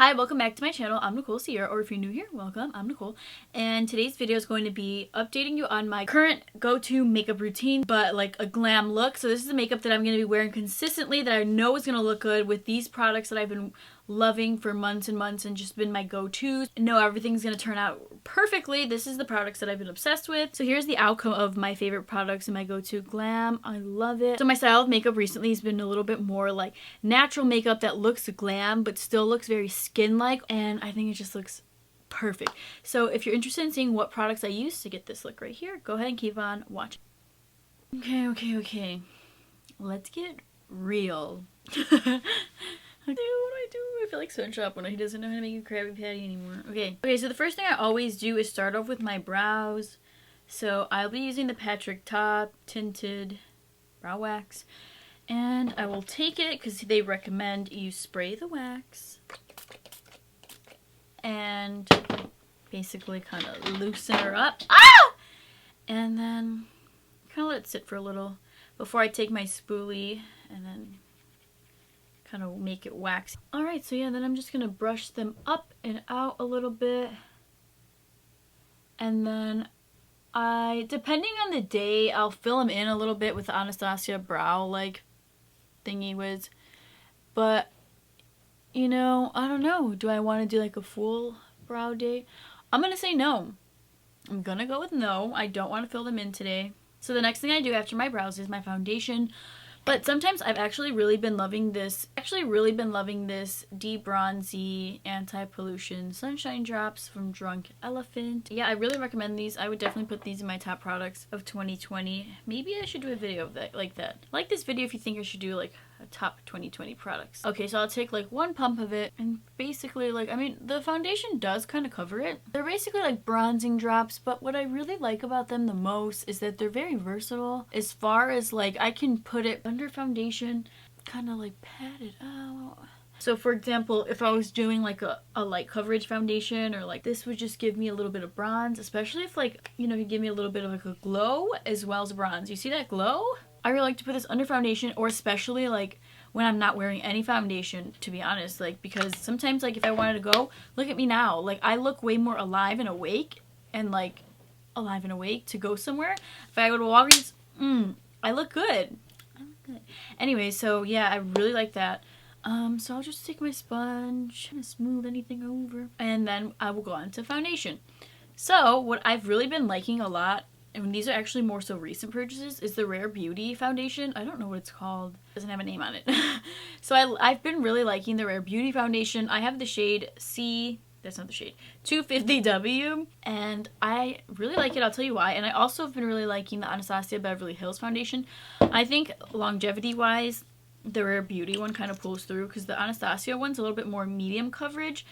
Hi, welcome back to my channel. I'm Nicole Sierra, or if you're new here, welcome. I'm Nicole, and today's video is going to be updating you on my current go-to makeup routine, but like a glam look. So this is the makeup that I'm going to be wearing consistently that I know is going to look good with these products that I've been loving for months and months and just been my go-tos. No, everything's going to turn out perfectly. This is the products that I've been obsessed with. So here's the outcome of my favorite products and my go-to glam. I love it. So my style of makeup recently has been a little bit more like natural makeup that looks glam but still looks very skin-like, and I think it just looks perfect. So if you're interested in seeing what products I use to get this look right here, go ahead and keep on watching. Okay. Let's get real. What do I do? I feel like SpongeBob when he doesn't know how to make a Krabby Patty anymore. Okay, so the first thing I always do is start off with my brows. So I'll be using the Patrick Top Tinted Brow Wax. And I will take it because they recommend you spray the wax and basically kind of loosen her up. Ah! And then kind of let it sit for a little before I take my spoolie and then kind of make it wax. Alright, so yeah, then I'm just going to brush them up and out a little bit. And then depending on the day, I'll fill them in a little bit with the Anastasia brow like thingy whiz. But, you know, I don't know. Do I want to do like a full brow day? I'm going to say no. I'm going to go with no. I don't want to fill them in today. So the next thing I do after my brows is my foundation. But sometimes I've actually really been loving this. D-Bronzi Anti-Pollution Sunshine Drops from Drunk Elephant. Yeah, I really recommend these. I would definitely put these in my top products of 2020. Maybe I should do a video of that, like that. Like this video if you think I should do like a top 2020 products. Okay, so I'll take like one pump of it and basically like, I mean, the foundation does kind of cover it. They're basically like bronzing drops, but what I really like about them the most is that they're very versatile as far as like I can put it under foundation, kind of like pat it out. So for example, if I was doing like a light coverage foundation, or like this would just give me a little bit of bronze, especially if like, you know, you give me a little bit of like a glow as well as a bronze. You see that glow? I really like to put this under foundation, or especially like when I'm not wearing any foundation, to be honest, like because sometimes like if I wanted to go, look at me now, like I look way more alive and awake to go somewhere. If I go to Walgreens, I look good. Anyway, so yeah, I really like that. So I'll just take my sponge and smooth anything over, and then I will go on to foundation. So what I've really been liking a lot, and these are actually more so recent purchases, is the Rare Beauty foundation. I don't know what it's called. It doesn't have a name on it. So I've been really liking the Rare Beauty foundation. I have the shade that's not the shade, 250W, and I really like it. I'll tell you why. And I also have been really liking the Anastasia Beverly Hills foundation. I think longevity-wise, the Rare Beauty one kind of pulls through because the Anastasia one's a little bit more medium coverage,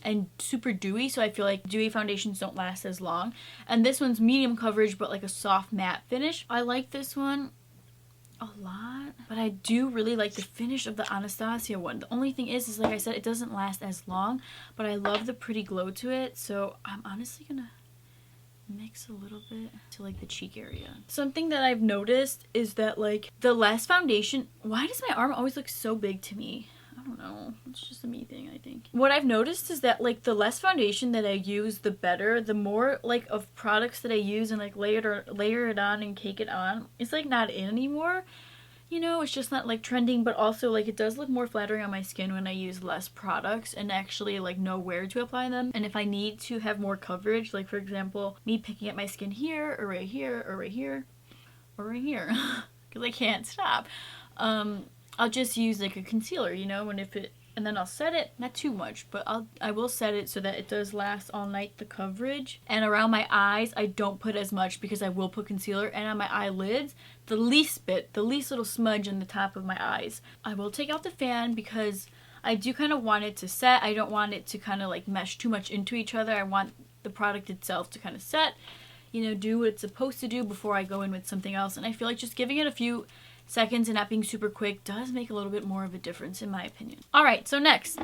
and super dewy, so I feel like dewy foundations don't last as long. And this one's medium coverage but like a soft matte finish. I like this one a lot, but I do really like the finish of the Anastasia one. The only thing is like I said, it doesn't last as long, but I love the pretty glow to it, so I'm honestly gonna mix a little bit to like the cheek area. Something that I've noticed is that like the less foundation, why does my arm always look so big to me? I don't know. It's just a me thing, I think. What I've noticed is that like the less foundation that I use, the better. The more like of products that I use and like layer it on and cake it on, it's like not in anymore. You know, it's just not like trending, but also like it does look more flattering on my skin when I use less products and actually like know where to apply them. And if I need to have more coverage, like for example, me picking at my skin here or right here or right here or right here, because I can't stop. I'll just use like a concealer, you know, and then I'll set it, not too much, but I will set it so that it does last all night, the coverage. And around my eyes, I don't put as much because I will put concealer, and on my eyelids, the least little smudge in the top of my eyes. I will take out the fan because I do kind of want it to set. I don't want it to kind of like mesh too much into each other. I want the product itself to kind of set, you know, do what it's supposed to do before I go in with something else. And I feel like just giving it a few seconds and not being super quick does make a little bit more of a difference in my opinion. Alright, so next,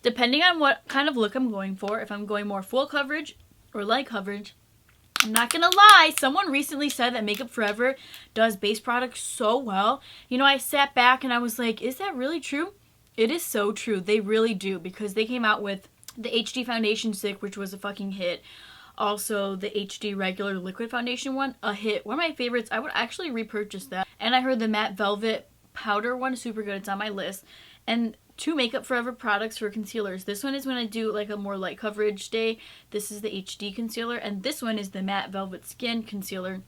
depending on what kind of look I'm going for, if I'm going more full coverage or light coverage, I'm not gonna lie, someone recently said that Makeup Forever does base products so well. You know, I sat back and I was like, is that really true? It is so true. They really do, because they came out with the HD foundation stick, which was a fucking hit. Also, the HD regular liquid foundation one, a hit. One of my favorites. I would actually repurchase that. And I heard the matte velvet powder one, super good. It's on my list. And 2 Makeup Forever products for concealers. This one is when I do like a more light coverage day. This is the HD concealer. And this one is the matte velvet skin concealer.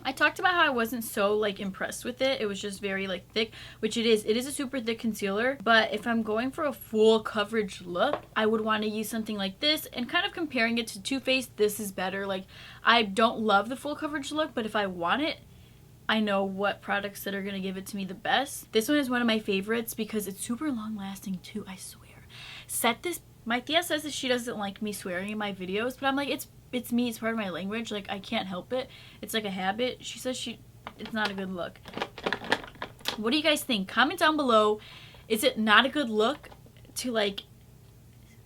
I talked about how I wasn't so like impressed with it. It was just very like thick, which it is. It is a super thick concealer, but if I'm going for a full coverage look, I would want to use something like this. And kind of comparing it to Too Faced, this is better. Like, I don't love the full coverage look, but if I want it, I know what products that are going to give it to me the best. This one is one of my favorites because it's super long lasting too, I swear. My tia says that she doesn't like me swearing in my videos, but I'm like, it's me, it's part of my language, like I can't help it. It's like a habit. She says it's not a good look. What do you guys think? Comment down below. Is it not a good look to like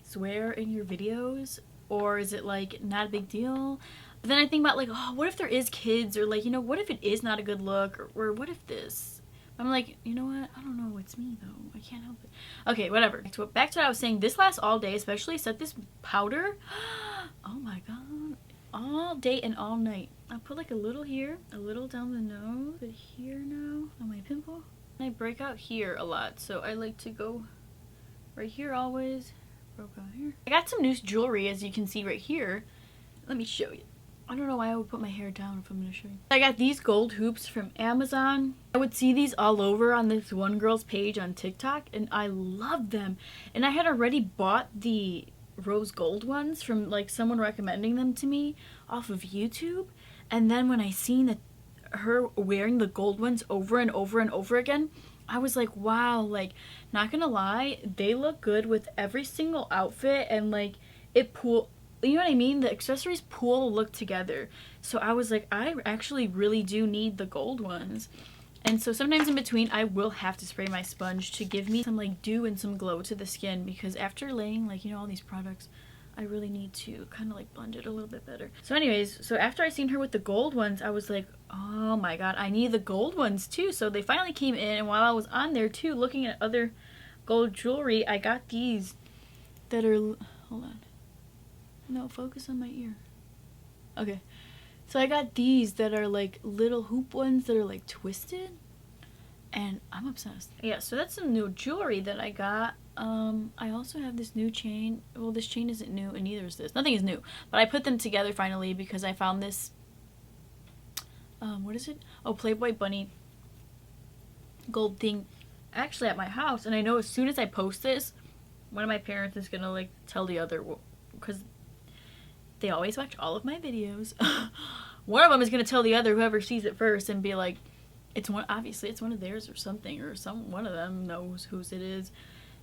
swear in your videos? Or is it like not a big deal? But then I think about like, oh, what if there is kids? Or like, you know, what if it is not a good look? Or what if this? I'm like, you know what? I don't know. It's me though. I can't help it. Okay, whatever. Back to what I was saying. This lasts all day, especially set this powder. Oh my god. All day and all night. I'll put like a little here, a little down the nose, put here now on my pimple. And I break out here a lot, so I like to go right here always. Broke out here. I got some new jewelry, as you can see right here. Let me show you. I don't know why I would put my hair down if I'm going to show you. I got these gold hoops from Amazon. I would see these all over on this one girl's page on TikTok, and I love them. And I had already bought the rose gold ones from like someone recommending them to me off of YouTube. And then when I seen that her wearing the gold ones over and over and over again, I was like, wow, like, not gonna lie, they look good with every single outfit, and like you know what I mean? The accessories pull look together. So I was like, I actually really do need the gold ones. And so sometimes in between, I will have to spray my sponge to give me some like dew and some glow to the skin, because after laying like, you know, all these products, I really need to kind of like blend it a little bit better. So anyways, so after I seen her with the gold ones, I was like, oh my god, I need the gold ones too. So they finally came in, and while I was on there too looking at other gold jewelry, I got these that are, hold on. No, focus on my ear. Okay. So I got these that are like little hoop ones that are like twisted. And I'm obsessed. Yeah, so that's some new jewelry that I got. I also have this new chain. Well, this chain isn't new, and neither is this. Nothing is new. But I put them together finally because I found this, what is it? Oh, Playboy Bunny gold thing actually at my house. And I know as soon as I post this, one of my parents is gonna like tell the other, because they always watch all of my videos. One of them is gonna tell the other, whoever sees it first, and be like, it's one, obviously it's one of theirs or something, or one of them knows whose it is,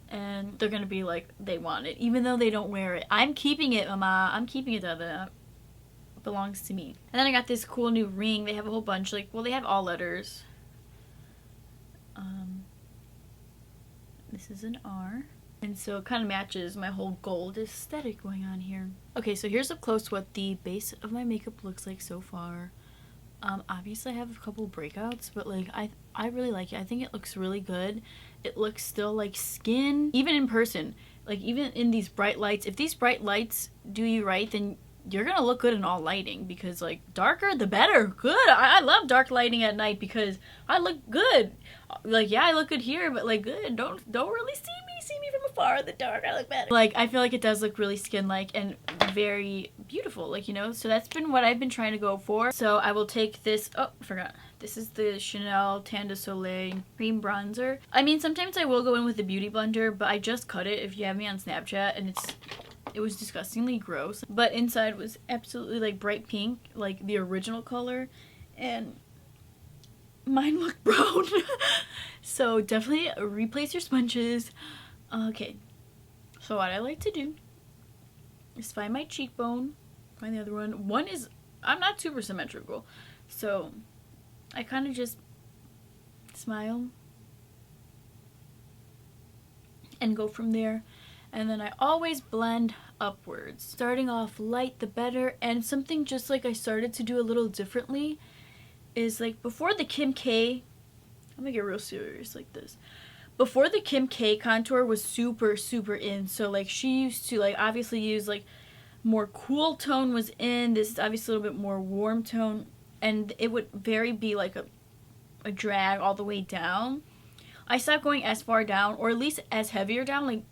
and they're gonna be like, they want it even though they don't wear it. I'm keeping it, mama. I'm keeping it, Dada. It belongs to me. And then I got this cool new ring. They have a whole bunch, like, well, they have all letters. This is an R. And so it kind of matches my whole gold aesthetic going on here. Okay, so here's up close what the base of my makeup looks like so far. Obviously I have a couple breakouts, but like I really like it. I think it looks really good. It looks still like skin, even in person. Like even in these bright lights, if these bright lights do you right, then you're gonna look good in all lighting, because like darker the better. Good. I love dark lighting at night because I look good. Like, yeah, I look good here, but like good. Don't really see me from afar in the dark. I look better. Like, I feel like it does look really skin-like and very beautiful, like, you know. So that's been what I've been trying to go for. So I will take this, oh, I forgot. This is the Chanel Tan de Soleil cream bronzer. I mean, sometimes I will go in with the beauty blender, but I just cut it if you have me on Snapchat, and it was disgustingly gross. But inside was absolutely like bright pink, like the original color, and mine looked brown. So definitely replace your sponges. Okay, so what I like to do is find my cheekbone, find the other one. One is, I'm not super symmetrical, so I kind of just smile and go from there. And then I always blend upwards. Starting off light, the better. And something just like I started to do a little differently is like before the Kim K, I'm gonna get real serious like this. before the Kim K contour was super, super in. So, like, she used to, like, obviously use, like, more cool tone was in. This is obviously a little bit more warm tone. And it would very be, like, a drag all the way down. I stopped going as far down, or at least as heavier down. Like,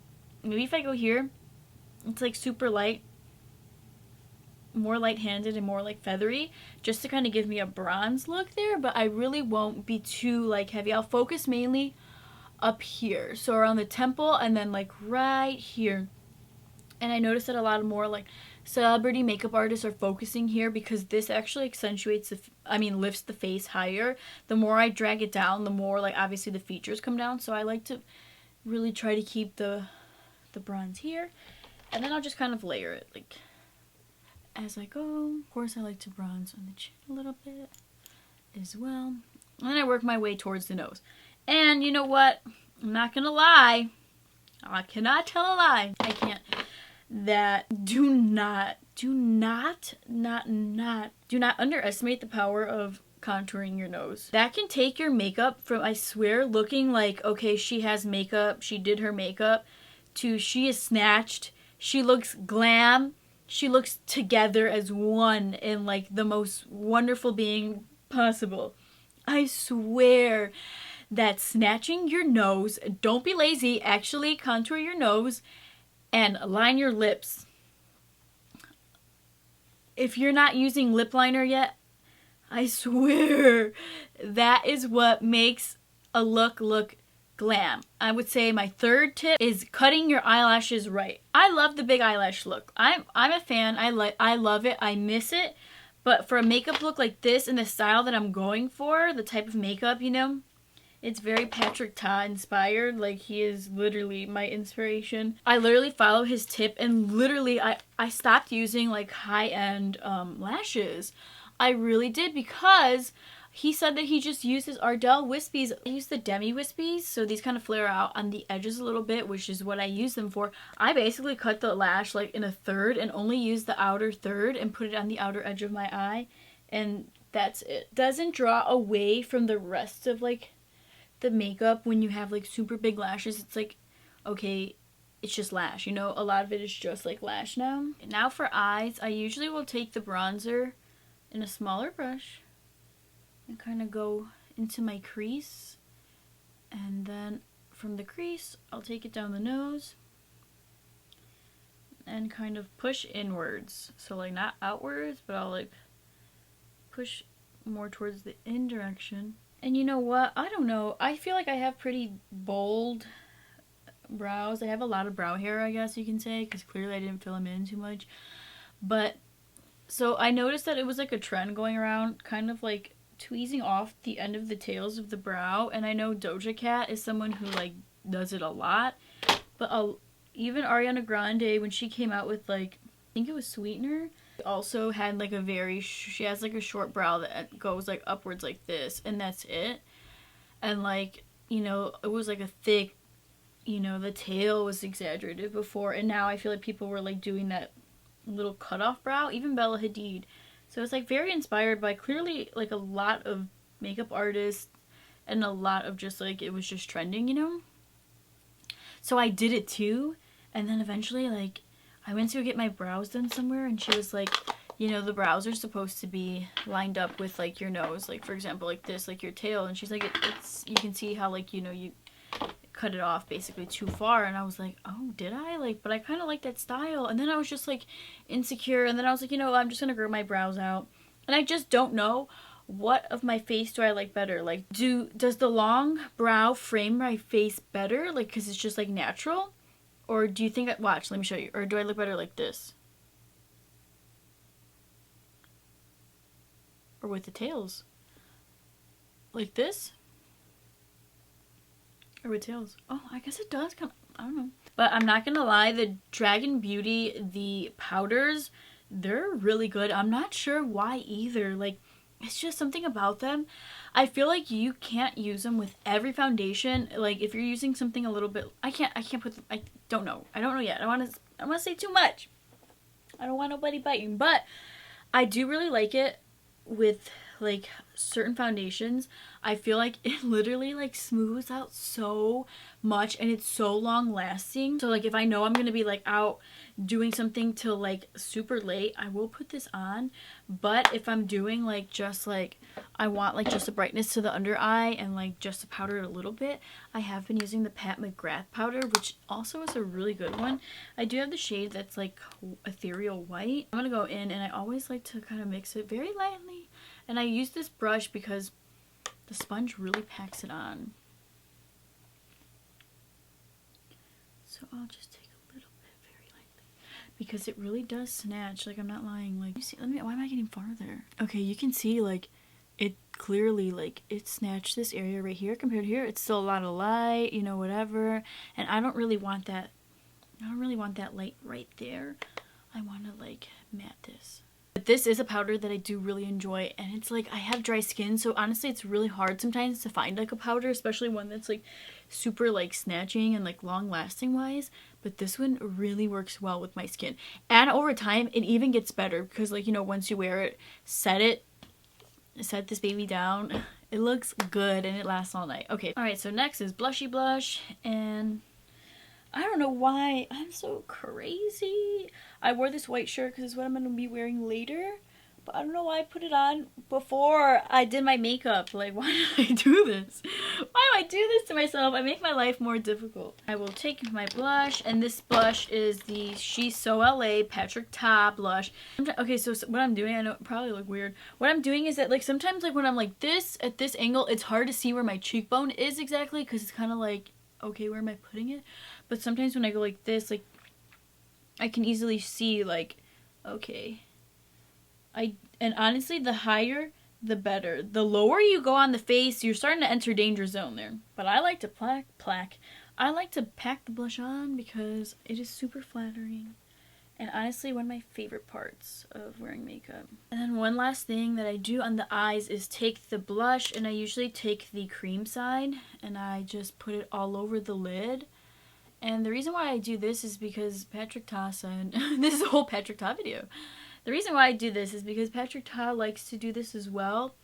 maybe if I go here, it's, like, super light. More light-handed and more, like, feathery. Just to kind of give me a bronze look there. But I really won't be too, like, heavy. I'll focus mainly up here, so around the temple, and then like right here. And I noticed that a lot of more like celebrity makeup artists are focusing here because this actually accentuates lifts the face higher. The more I drag it down, the more like obviously the features come down. So I like to really try to keep the bronze here, and then I'll just kind of layer it like as I go. Of course, I like to bronze on the chin a little bit as well, and then I work my way towards the nose. And you know what? I'm not gonna lie. I cannot tell a lie. I can't. That do not underestimate the power of contouring your nose. That can take your makeup from, I swear, looking like, okay, she has makeup, she did her makeup, to she is snatched, she looks glam, she looks together as one in like the most wonderful being possible. I swear that snatching your nose, don't be lazy, actually contour your nose and line your lips. If you're not using lip liner yet, I swear that is what makes a look glam. I would say my third tip is cutting your eyelashes right. I love the big eyelash look. I'm a fan. I love it. I miss it. But for a makeup look like this and the style that I'm going for, the type of makeup, you know, it's very Patrick Ta inspired. Like, he is literally my inspiration. I literally follow his tip, and literally I stopped using like high-end lashes. I really did, because he said that he just used his Ardell Wispies. I use the Demi Wispies, so these kind of flare out on the edges a little bit, which is what I use them for. I basically cut the lash like in a third and only use the outer third and put it on the outer edge of my eye, and that's it. Doesn't draw away from the rest of like the makeup when you have like super big lashes. It's like, okay, it's just lash, you know, a lot of it is just like lash now. Now for eyes, I usually will take the bronzer in a smaller brush and kind of go into my crease, and then from the crease I'll take it down the nose and kind of push inwards, so like not outwards, but I'll like push more towards the in direction. And you know what? I don't know. I feel like I have pretty bold brows. I have a lot of brow hair, I guess you can say, because clearly I didn't fill them in too much. But, so I noticed that it was like a trend going around, kind of like tweezing off the end of the tails of the brow. And I know Doja Cat is someone who like does it a lot. But even Ariana Grande, when she came out with like, I think it was Sweetener, also had like she has like a short brow that goes like upwards like this, and that's it. And like, you know, it was like a thick, you know, the tail was exaggerated before, and now I feel like people were like doing that little cutoff brow, even Bella Hadid. So it's like very inspired by clearly like a lot of makeup artists and a lot of just like, it was just trending, you know. So I did it too, and then eventually like I went to get my brows done somewhere, and she was like, you know, the brows are supposed to be lined up with like your nose, like for example like this, like your tail. And she's like, it's you can see how like, you know, you cut it off basically too far. And I was like, oh, did I? Like, but I kind of like that style. And then I was just like insecure, and then I was like, you know, I'm just gonna grow my brows out. And I just don't know what of my face do I like better. Like, does the long brow frame my face better, like because it's just like natural? Or do you think, watch, let me show you. Or do I look better like this? Or with the tails? Like this? Or with tails? Oh, I guess it does come, I don't know. But I'm not gonna lie, the Dragon Beauty, the powders, they're really good. I'm not sure why either. Like, it's just something about them. I feel like you can't use them with every foundation. Like, if you're using something a little bit, I can't put them, I don't know yet. I want to say too much. I don't want nobody biting, but I do really like it with like certain foundations, I feel like it literally like smooths out so much and it's so long lasting. So like if I know I'm gonna be like out doing something till like super late, I will put this on. But if I'm doing like just like I want like just a brightness to the under eye and like just to powder it a little bit, I have been using the Pat McGrath powder, which also is a really good one. I do have the shade that's like ethereal white. I'm gonna go in and I always like to kind of mix it very lightly, and I use this brush because the sponge really packs it on. So I'll just take a little bit very lightly because it really does snatch. Like, I'm not lying. Like, you see, why am I getting farther? Okay, you can see like it clearly, like it snatched this area right here compared to here. It's still a lot of light, you know, whatever. And I don't really want that. I don't really want that light right there. I want to like matte this. But this is a powder that I do really enjoy, and it's like I have dry skin, so honestly it's really hard sometimes to find like a powder, especially one that's like super like snatching and like long lasting wise. But this one really works well with my skin, and over time it even gets better because, like, you know, once you wear it, set this baby down, it looks good and it lasts all night. Okay, all right, so next is blushy blush, and I don't know why I'm so crazy. I wore this white shirt because it's what I'm going to be wearing later. But I don't know why I put it on before I did my makeup. Like, why did I do this? Why do I do this to myself? I make my life more difficult. I will take my blush, and this blush is the She's So LA Patrick Ta blush. Okay, so what I'm doing, I know it probably look weird. What I'm doing is that, like, sometimes, like, when I'm like this, at this angle, it's hard to see where my cheekbone is exactly because it's kind of like, okay, where am I putting it? But sometimes when I go like this, like, I can easily see, like, okay. And honestly, the higher, the better. The lower you go on the face, you're starting to enter danger zone there. But I like to I like to pack the blush on because it is super flattering. And honestly, one of my favorite parts of wearing makeup. And then one last thing that I do on the eyes is take the blush, and I usually take the cream side, and I just put it all over the lid. And the reason why I do this is because Patrick Ta said, this is a whole Patrick Ta video. The reason why I do this is because Patrick Ta likes to do this as well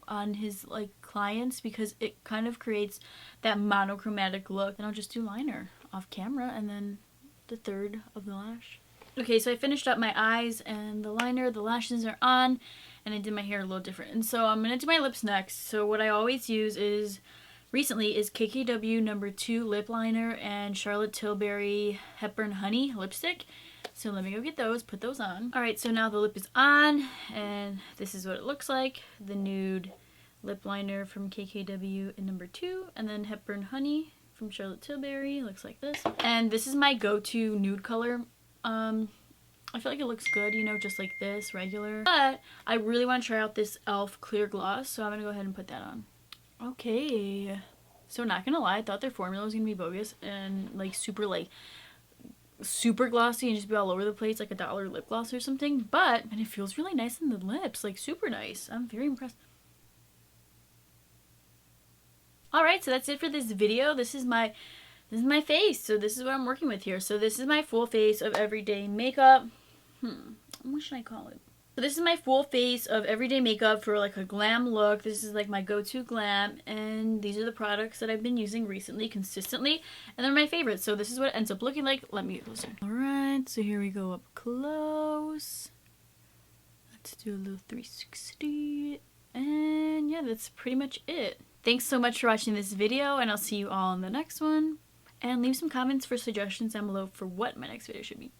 on his like clients because it kind of creates that monochromatic look. And I'll just do liner off camera and then the third of the lash. Okay, so I finished up my eyes and the liner, the lashes are on, and I did my hair a little different. And so I'm going to do my lips next. So what I always use recently is KKW No. 2 lip liner and Charlotte Tilbury Hepburn Honey lipstick. So let me go get those, put those on. Alright, so now the lip is on, and this is what it looks like. The nude lip liner from KKW in No. 2, and then Hepburn Honey from Charlotte Tilbury looks like this. And this is my go-to nude color. I feel like it looks good, you know, just like this, regular. But I really want to try out this e.l.f. clear gloss, so I'm going to go ahead and put that on. Okay, so not gonna lie, I thought their formula was gonna be bogus and like super glossy and just be all over the place like a $1 lip gloss or something, but and it feels really nice in the lips, like super nice. I'm very impressed. Alright, so that's it for this video. This is my face, so this is what I'm working with here. So this is my full face of everyday makeup. What should I call it? So this is my full face of everyday makeup for like a glam look. This is like my go-to glam, and these are the products that I've been using recently consistently, and they're my favorites. So this is what it ends up looking like. Let me get closer. Alright, so here we go up close. Let's do a little 360, and yeah, that's pretty much it. Thanks so much for watching this video, and I'll see you all in the next one. And leave some comments for suggestions down below for what my next video should be.